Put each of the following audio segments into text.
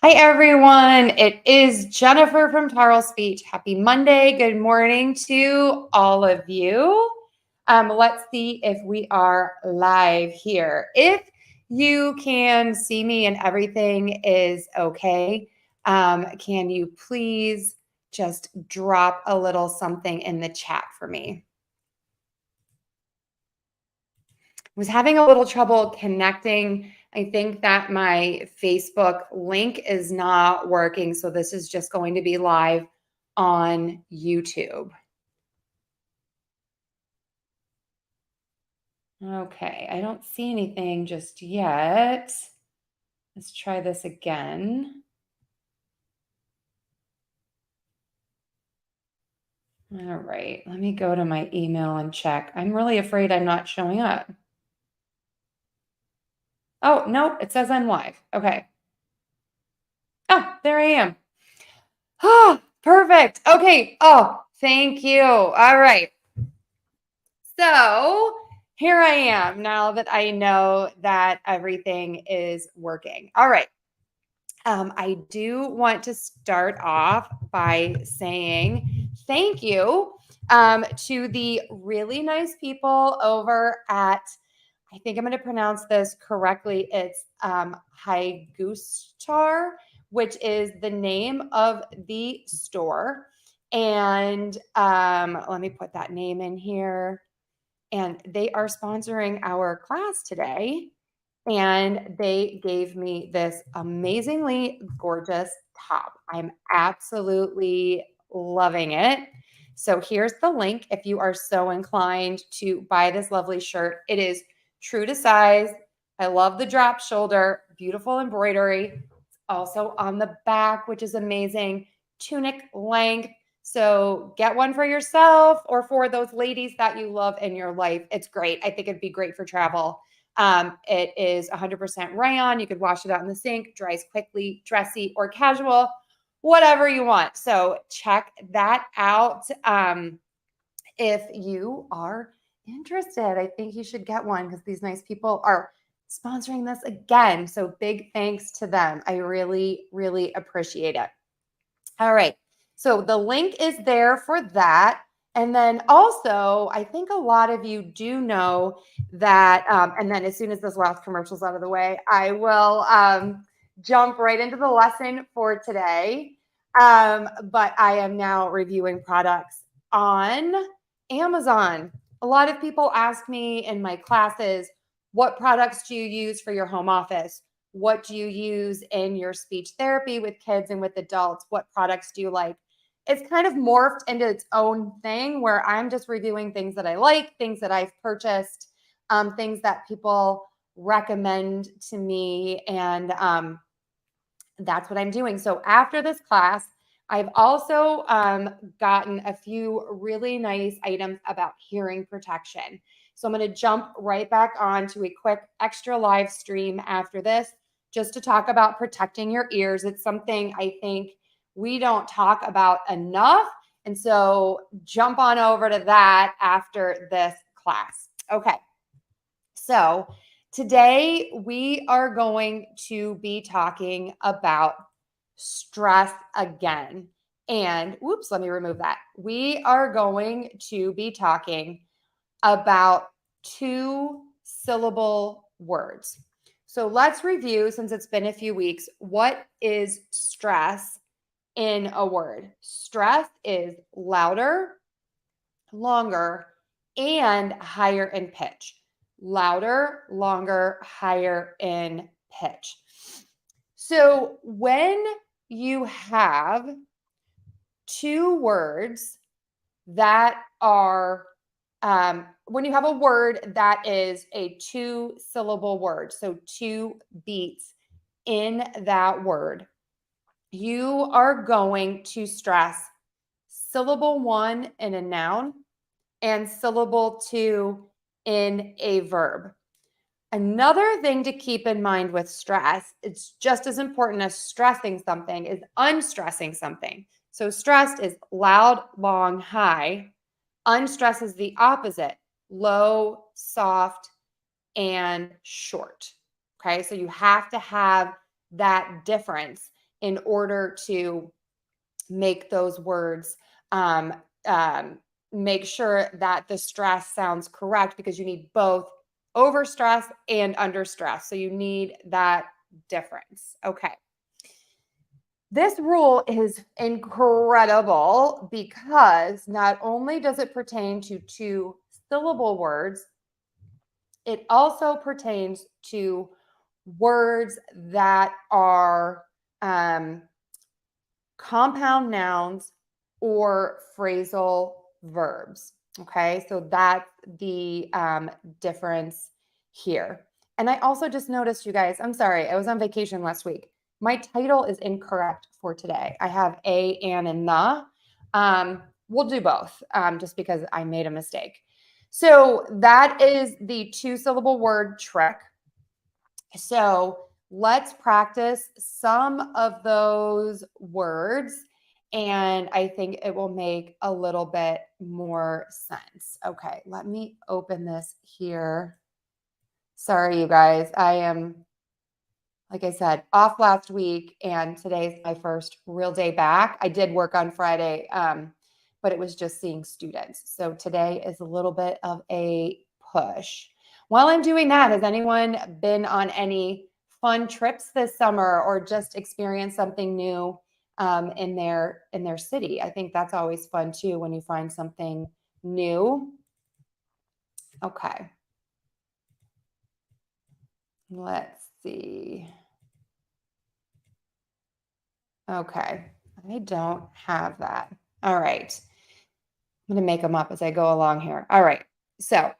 Hi, everyone. It is Jennifer from Tarle Speech. Happy Monday. Good morning to all of you. Let's see if we are live here. If you can see me and everything is okay, can you please just drop a little something in the chat for me? Was having a little trouble connecting. I think that my Facebook link is not working. So this is just going to be live on YouTube. Okay, I don't see anything just yet. Let's try this again. All right, let me go to my email and check. I'm really afraid I'm not showing up. Oh, no, it says I'm live. Okay. Oh, there I am. Oh, perfect. Okay. Oh, thank you. All right. So here I am now that I know that everything is working. All right. I do want to start off by saying thank you to the really nice people over at, I think I'm going to pronounce this correctly. It's Haigustar, which is the name of the store. And let me put that name in here. And they are sponsoring our class today. And they gave me this amazingly gorgeous top. I'm absolutely loving it. So here's the link if you are so inclined to buy this lovely shirt. It is true to size. I love the drop shoulder, beautiful embroidery. It's also on the back, which is amazing. Tunic length. So get one for yourself or for those ladies that you love in your life. It's great. I think it'd be great for travel. It is 100% rayon. You could wash it out in the sink, dries quickly, dressy or casual, whatever you want. So check that out. If you are interested, I think you should get one because these nice people are sponsoring this again. So big thanks to them. I really, really appreciate it. All right. So the link is there for that. And then also, I think a lot of you do know that, and then as soon as this last commercial is out of the way, I will jump right into the lesson for today. But I am now reviewing products on Amazon. A lot of people ask me in my classes, what products do you use for your home office? What do you use in your speech therapy with kids and with adults? What products do you like? It's kind of morphed into its own thing where I'm just reviewing things that I like, things that I've purchased, things that people recommend to me. And that's what I'm doing. So after this class, I've also gotten a few really nice items about hearing protection. So I'm going to jump right back on to a quick extra live stream after this just to talk about protecting your ears. It's something I think we don't talk about enough. And so jump on over to that after this class. Okay. So today we are going to be talking about stress again. And whoops, let me remove that. We are going to be talking about 2-syllable words. So let's review, since it's been a few weeks, what is stress in a word? Stress is louder, longer, and higher in pitch. Louder, longer, higher in pitch. So when you have 2 words that are, when you have a word that is a 2-syllable word, so 2 beats in that word, you are going to stress syllable 1 in a noun and syllable 2 in a verb. Another thing to keep in mind with stress, it's just as important as stressing something, is unstressing something. So stressed is loud, long, high. Unstressed is the opposite, low, soft, and short. Okay, so you have to have that difference. in order to make those words make sure that the stress sounds correct, because you need both over stress and under stress. So you need that difference. Okay. This rule is incredible because not only does it pertain to 2-syllable words, it also pertains to words that are compound nouns or phrasal verbs. Okay, so that's the difference here. And I also just noticed, you guys, I'm sorry, I was on vacation last week. My title is incorrect for today. I have a, an, and the. We'll do both just because I made a mistake. So that is the 2-syllable word trick. So let's practice some of those words, and I think it will make a little bit more sense. Okay, let me open this here. Sorry, you guys. I am, like I said, off last week, and today's my first real day back. I did work on Friday, but it was just seeing students. So today is a little bit of a push. While I'm doing that, has anyone been on any fun trips this summer or just experienced something new in their city? I think that's always fun too when you find something new. Okay. Let's see. Okay. I don't have that. All right. I'm going to make them up as I go along here. All right. So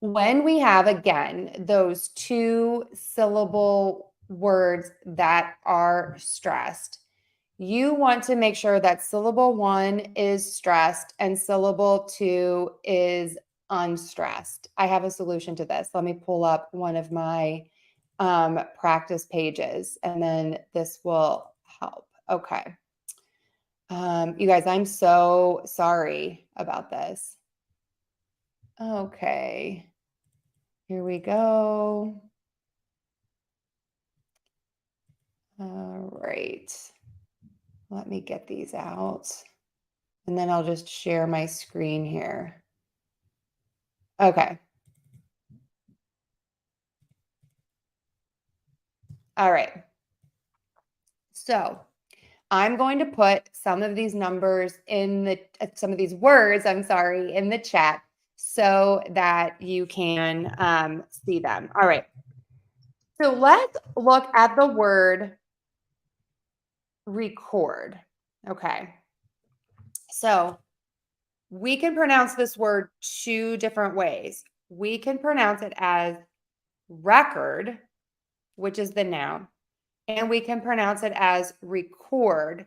when we have, again, those 2-syllable words that are stressed, you want to make sure that syllable 1 is stressed and syllable 2 is unstressed. I have a solution to this. Let me pull up one of my practice pages, and then this will help. Okay. You guys, I'm so sorry about this. Okay. Here we go. All right. Let me get these out. And then I'll just share my screen here. Okay. All right. So I'm going to put some of these numbers in the, some of these words, I'm sorry, in the chat so that you can see them. All right. So let's look at the word record. Okay. So we can pronounce this word 2 different ways. We can pronounce it as record, which is the noun, and we can pronounce it as record,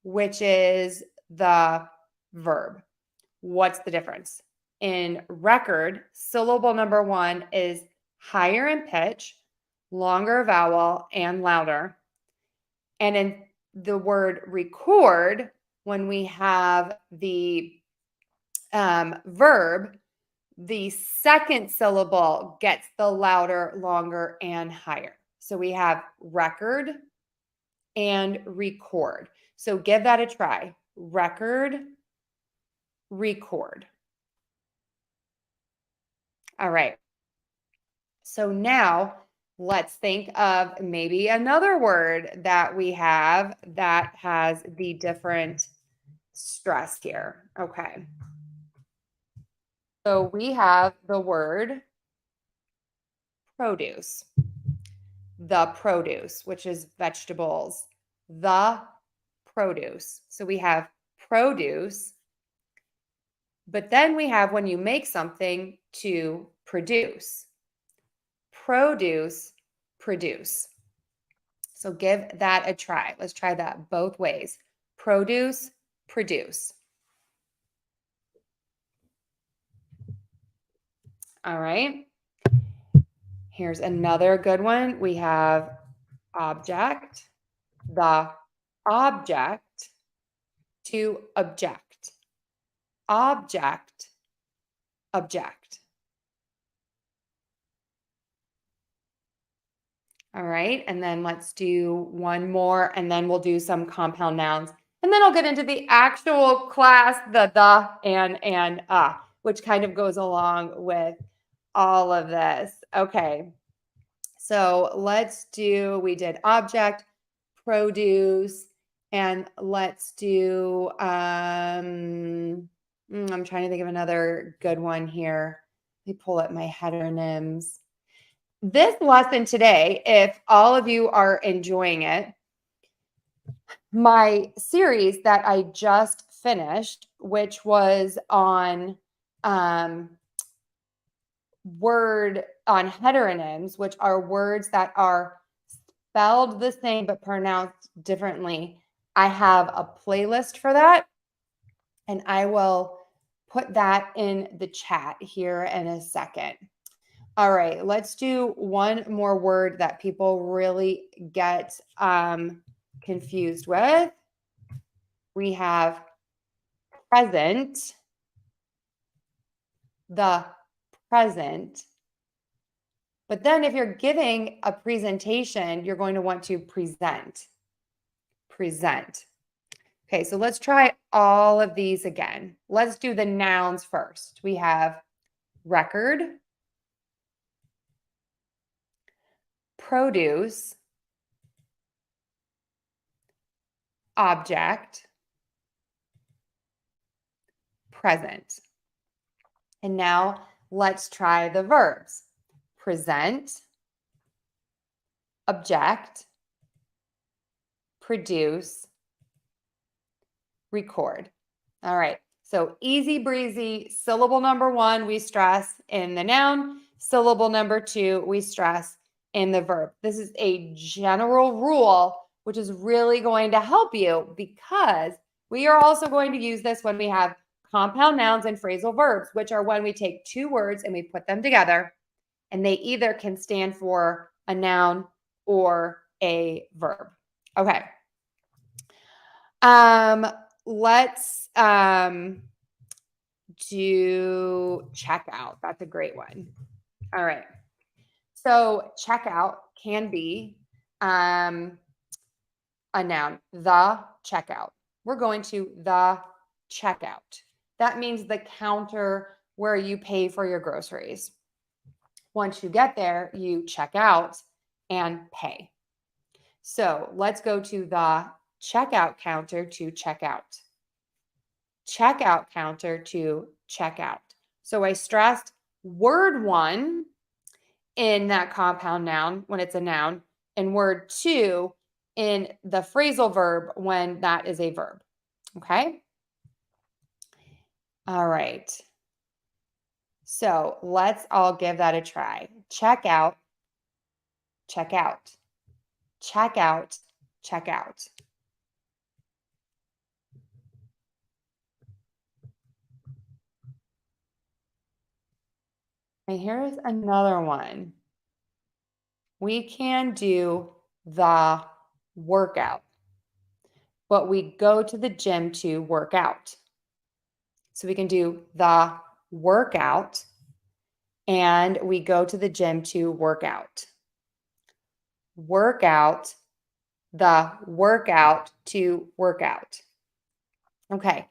which is the verb. What's the difference? In record, syllable number 1 is higher in pitch, longer vowel, and louder. And in the word record, when we have the verb, the second syllable gets the louder, longer, and higher. So we have record and record. So give that a try. Record, record. All right. So now let's think of maybe another word that we have that has the different stress here. Okay. So we have the word produce. The produce, which is vegetables. The produce. So we have produce, but then we have when you make something to produce. Produce, produce. So give that a try. Let's try that both ways. Produce, produce. All right. Here's another good one. We have object, the object, to object. Object, object. All right. And then let's do one more, and then we'll do some compound nouns. And then I'll get into the actual class, the and which kind of goes along with all of this. Okay. So we did object, produce, and let's do, I'm trying to think of another good one here. Let me pull up my heteronyms. This lesson today, if all of you are enjoying it, my series that I just finished, which was on heteronyms, which are words that are spelled the same but pronounced differently. I have a playlist for that, and I will put that in the chat here in a second. All right, let's do one more word that people really get confused with. We have present, the present. But then if you're giving a presentation, you're going to want to present. Present. Okay, so let's try all of these again. Let's do the nouns first. We have record, produce, object, present. And now let's try the verbs. Present, object, produce, record. All right, so easy breezy. Syllable number 1, we stress in the noun. Syllable number 2, we stress in the verb. This is a general rule, which is really going to help you because we are also going to use this when we have compound nouns and phrasal verbs, which are when we take two words and we put them together, and they either can stand for a noun or a verb. Okay. Let's do checkout. That's a great one. All right. So checkout can be a noun, the checkout. We're going to the checkout. That means the counter where you pay for your groceries. Once you get there, you check out and pay. So let's go to the checkout counter to check out. Checkout counter to check out. So I stressed word 1 in that compound noun when it's a noun, and word 2 in the phrasal verb when that is a verb. Okay? All right. So let's all give that a try. Check out, check out, check out, check out. And here's another one. We can do the workout, but we go to the gym to work out. So we can do the workout and we go to the gym to work out. Work out, the workout to work out. Okay,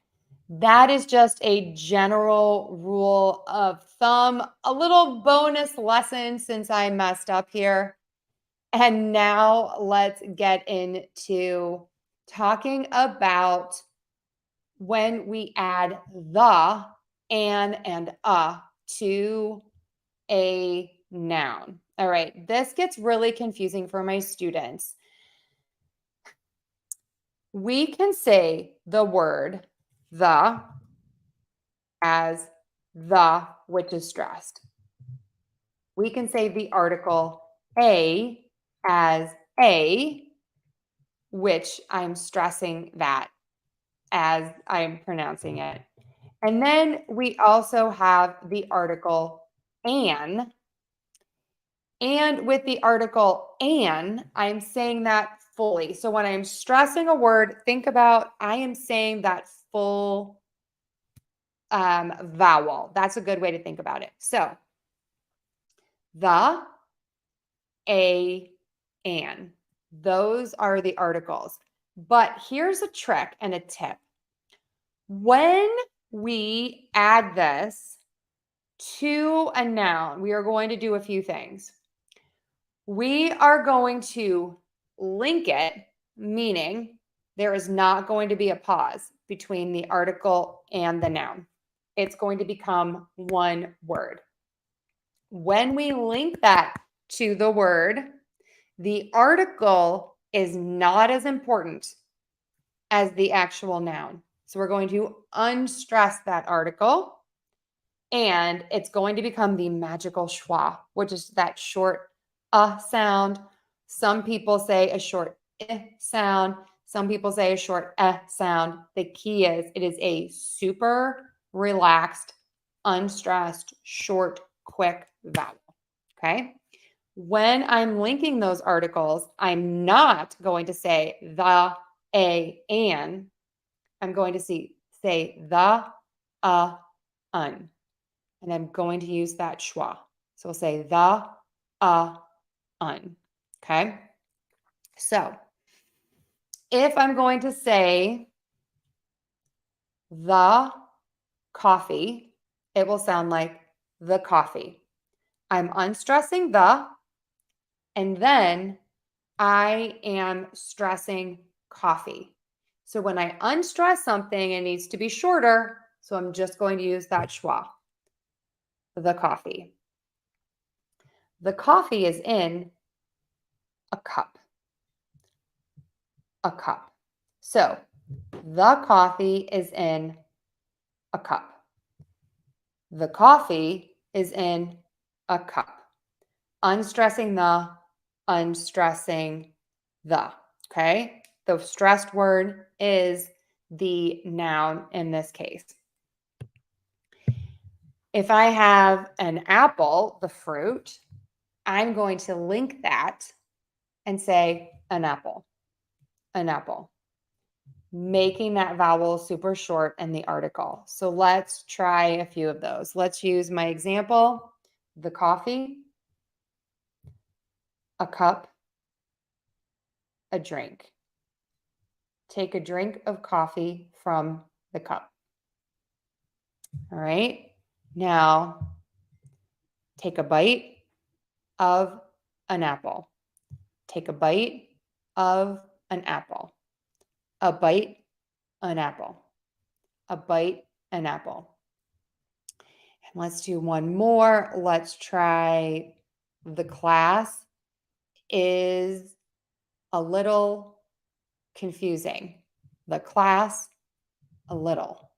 that is just a general rule of thumb, a little bonus lesson since I messed up here. And now let's get into talking about when we add the and to a noun. All right, this gets really confusing for my students. We can say the word the as the, which is stressed. We can say the article a as a, which I'm stressing that as I'm pronouncing it. And then we also have the article an. And with the article an, I'm saying that fully. So when I'm stressing a word, think about I am saying that full vowel. That's a good way to think about it. So the, a, an. Those are the articles. But here's a trick and a tip. When we add this to a noun, we are going to do a few things. We are going to link it, meaning there is not going to be a pause between the article and the noun. It's going to become one word. When we link that to the word, the article is not as important as the actual noun. So we're going to unstress that article, and it's going to become the magical schwa, which is that short sound. Some people say a short sound. Some people say a short sound. The key is it is a super relaxed, unstressed, short, quick vowel. Okay. When I'm linking those articles, I'm not going to say the, a, an. I'm going to say the, un. And I'm going to use that schwa. So we'll say the, un. Okay. So if I'm going to say the coffee, it will sound like the coffee. I'm unstressing the, and then I am stressing coffee. So when I unstress something, it needs to be shorter. So I'm just going to use that schwa. The coffee. The coffee is in a cup. A cup. So the coffee is in a cup. The coffee is in a cup. Unstressing the, unstressing the. Okay. The stressed word is the noun in this case. If I have an apple, the fruit, I'm going to link that and say an apple, making that vowel super short in the article. So let's try a few of those. Let's use my example, the coffee, a cup, a drink. Take a drink of coffee from the cup. All right. Now, take a bite of an apple. Take a bite of an apple. A bite, an apple. A bite, an apple. And let's do one more. Let's try the class is a little confusing. The class, a little.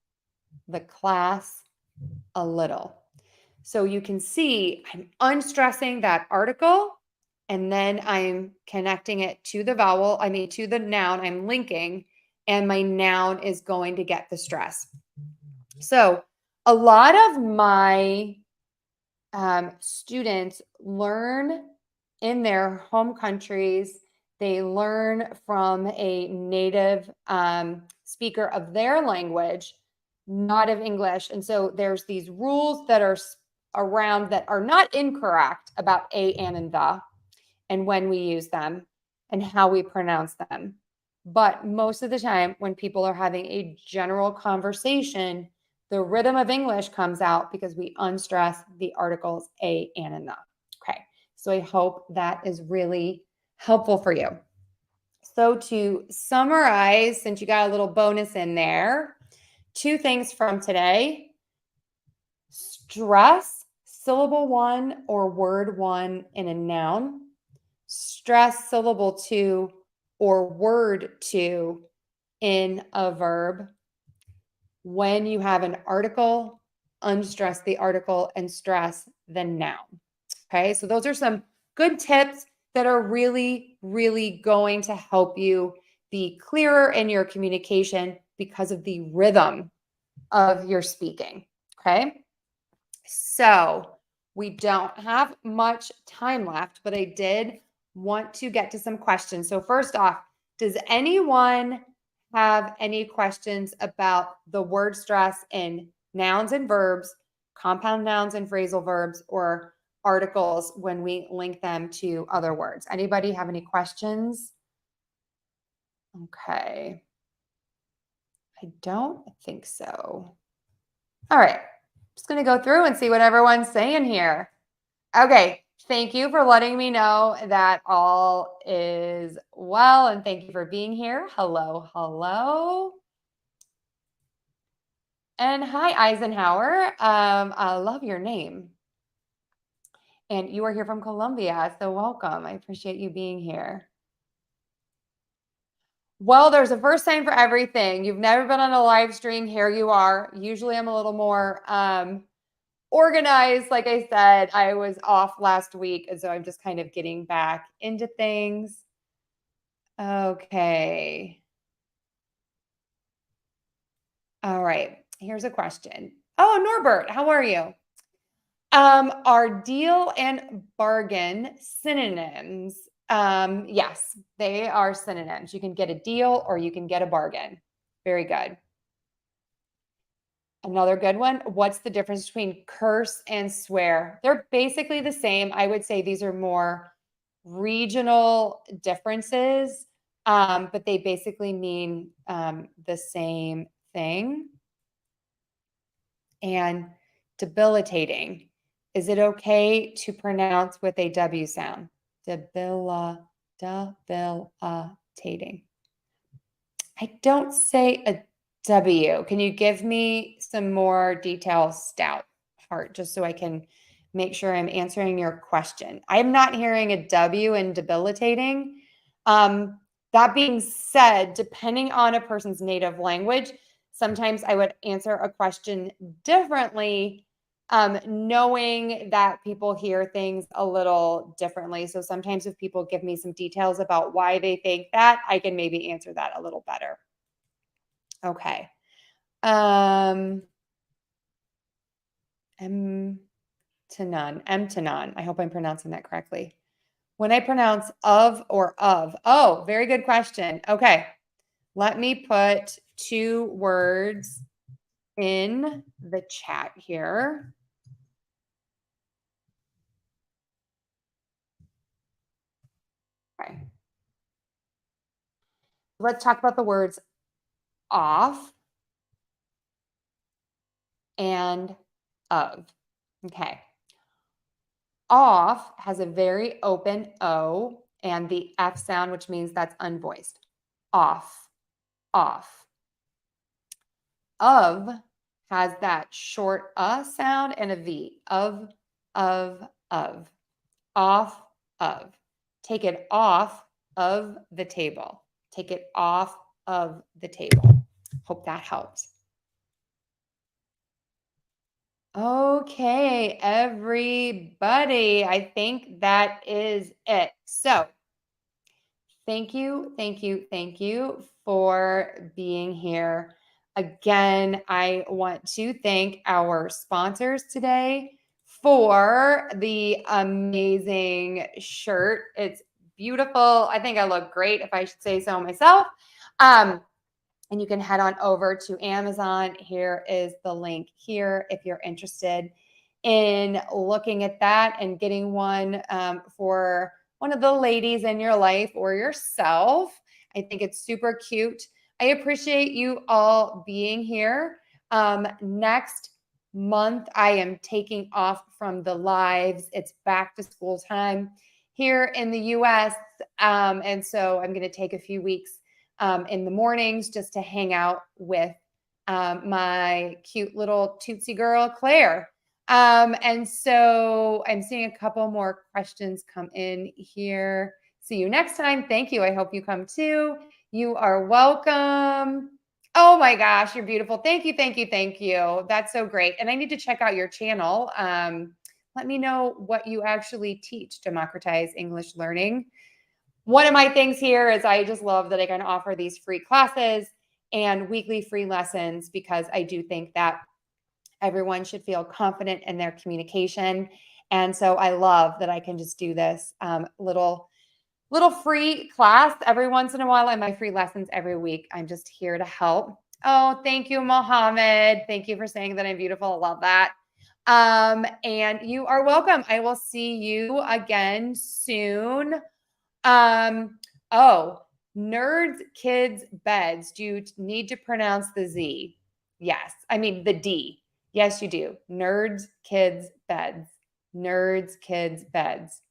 The class, a little. So you can see I'm unstressing that article, and then I'm connecting it to the vowel, to the noun I'm linking, and my noun is going to get the stress. So a lot of my students learn in their home countries. They learn from a native speaker of their language, not of English. And so there's these rules that are around that are not incorrect about a, an, and the, and when we use them and how we pronounce them. But most of the time when people are having a general conversation, the rhythm of English comes out because we unstress the articles a, an, and the. Okay, so I hope that is really helpful for you. So to summarize, since you got a little bonus in there, 2 things from today. Stress syllable 1 or word 1 in a noun. Stress syllable 2 or word 2 in a verb. When you have an article, unstress the article and stress the noun. Okay, so those are some good tips that are really, really going to help you be clearer in your communication because of the rhythm of your speaking. Okay, so we don't have much time left, but I did want to get to some questions. So first off, does anyone have any questions about the word stress in nouns and verbs, compound nouns and phrasal verbs, or articles when we link them to other words. Anybody have any questions? Okay. I don't think so. All right. Just going to go through and see what everyone's saying here. Okay. Thank you for letting me know that all is well. And thank you for being here. Hello. Hello. And hi, Eisenhower. I love your name. And you are here from Colombia. So welcome. I appreciate you being here. Well, there's a first time for everything. You've never been on a live stream. Here you are. Usually I'm a little more organized. Like I said, I was off last week. And so I'm just kind of getting back into things. Okay. All right. Here's a question. Oh, Norbert, how are you? Are deal and bargain synonyms? Yes, they are synonyms. You can get a deal or you can get a bargain. Very good. Another good one. What's the difference between curse and swear? They're basically the same. I would say these are more regional differences, but they basically mean the same thing. And debilitating. Is it okay to pronounce with a W sound? Debilitating. I don't say a W. Can you give me some more details, Stout Heart, just so I can make sure I'm answering your question? I'm not hearing a W in debilitating. That being said, depending on a person's native language, sometimes I would answer a question differently, knowing that people hear things a little differently. So sometimes if people give me some details about why they think that, I can maybe answer that a little better. Okay. M to none. M to none. I hope I'm pronouncing that correctly. When I pronounce of or of. Oh, very good question. Okay. Let me put 2 words in the chat here. Okay. Let's talk about the words off and of. Okay. Off has a very open O and the F sound, which means that's unvoiced. Off, off. Of has that short sound and a V. Of. Off, of. Take it off of the table. Take it off of the table. Hope that helps. Okay, everybody. I think that is it. So thank you for being here. Again, I want to thank our sponsors today for the amazing shirt. It's beautiful. I think I look great, if I should say so myself. And you can head on over to Amazon. Here is the link here if you're interested in looking at that and getting one for one of the ladies in your life or yourself. I think it's super cute. I appreciate you all being here. Next month, I am taking off from the lives. It's back to school time here in the US. And so I'm going to take a few weeks in the mornings just to hang out with my cute little tootsie girl, Claire. And so I'm seeing a couple more questions come in here. See you next time. Thank you. I hope you come too. You are welcome. Oh my gosh, you're beautiful. Thank you. That's so great. And I need to check out your channel. Let me know what you actually teach, Democratize English Learning. One of my things here is I just love that I can offer these free classes and weekly free lessons because I do think that everyone should feel confident in their communication. And so I love that I can just do this little free class every once in a while and my free lessons every week. I'm just here to help. Oh, thank you, Mohammed. Thank you for saying that I'm beautiful. I love that. And you are welcome. I will see you again soon. Oh, nerds, kids, beds. Do you need to pronounce the Z? Yes. I mean, the D. Yes, you do. Nerds, kids, beds. Nerds, kids, beds.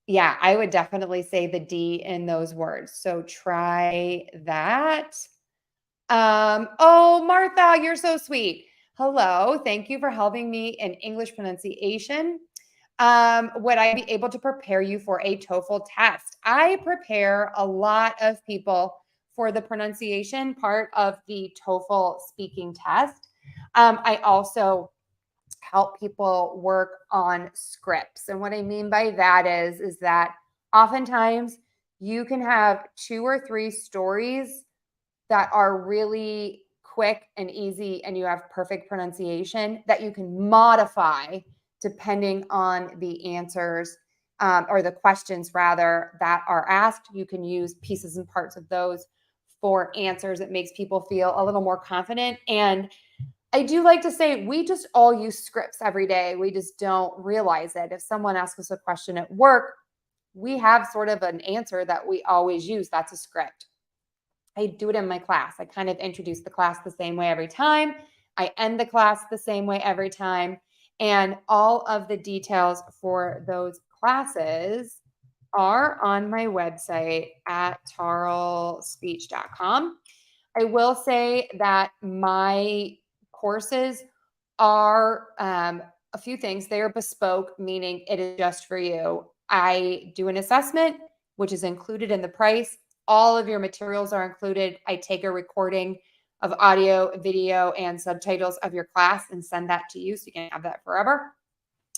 Yeah, I would definitely say the D in those words. So try that. Oh, Martha, you're so sweet. Hello. Thank you for helping me in English pronunciation. Would I be able to prepare you for a TOEFL test? I prepare a lot of people for the pronunciation part of the TOEFL speaking test. I also help people work on scripts. And what I mean by that is that oftentimes you can have 2 or 3 stories that are really quick and easy and you have perfect pronunciation that you can modify depending on the answers or the questions rather that are asked. You can use pieces and parts of those for answers. It makes people feel a little more confident. And I do like to say we just all use scripts every day. We just don't realize it. If someone asks us a question at work, we have sort of an answer that we always use. That's a script. I do it in my class. I kind of introduce the class the same way every time. I end the class the same way every time. And all of the details for those classes are on my website at tarlespeech.com. I will say that my courses are a few things. They are bespoke, meaning it is just for you. I do an assessment, which is included in the price. All of your materials are included. I take a recording of audio, video, and subtitles of your class and send that to you so you can have that forever.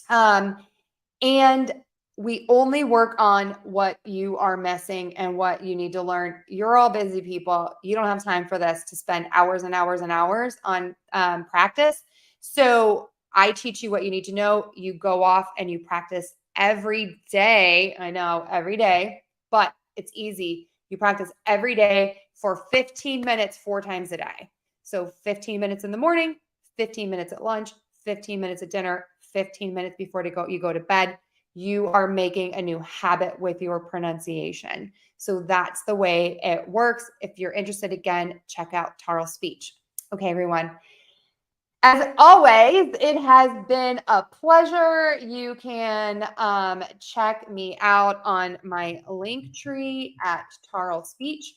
And we only work on what you are missing and what you need to learn. You're all busy people. You don't have time for this to spend hours and hours and hours on practice. So I teach you what you need to know. You go off and you practice every day. I know, every day, but it's easy. You practice every day for 15 minutes, 4 times a day. So 15 minutes in the morning, 15 minutes at lunch, 15 minutes at dinner, 15 minutes before you go to bed. You are making a new habit with your pronunciation. So that's the way it works. If you're interested, again, check out Tarle Speech. Okay, everyone. As always, it has been a pleasure. You can check me out on my link tree at Tarle Speech.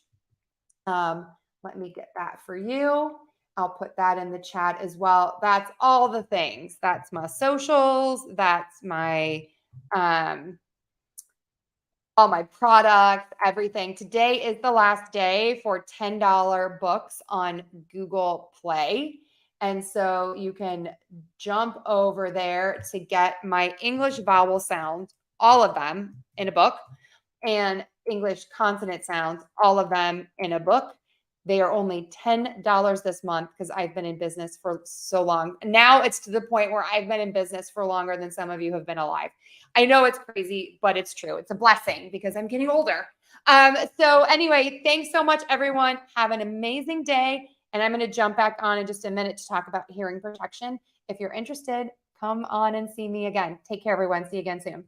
Let me get that for you. I'll put that in the chat as well. That's all the things. That's my socials. That's my all my products, everything. Today is the last day for $10 books on Google Play. And so you can jump over there to get my English vowel sounds, all of them in a book, and English consonant sounds, all of them in a book. They are only $10 this month because I've been in business for so long. Now it's to the point where I've been in business for longer than some of you have been alive. I know it's crazy, but it's true. It's a blessing because I'm getting older. So anyway, thanks so much, everyone. Have an amazing day. And I'm going to jump back on in just a minute to talk about hearing protection. If you're interested, come on and see me again. Take care, everyone. See you again soon.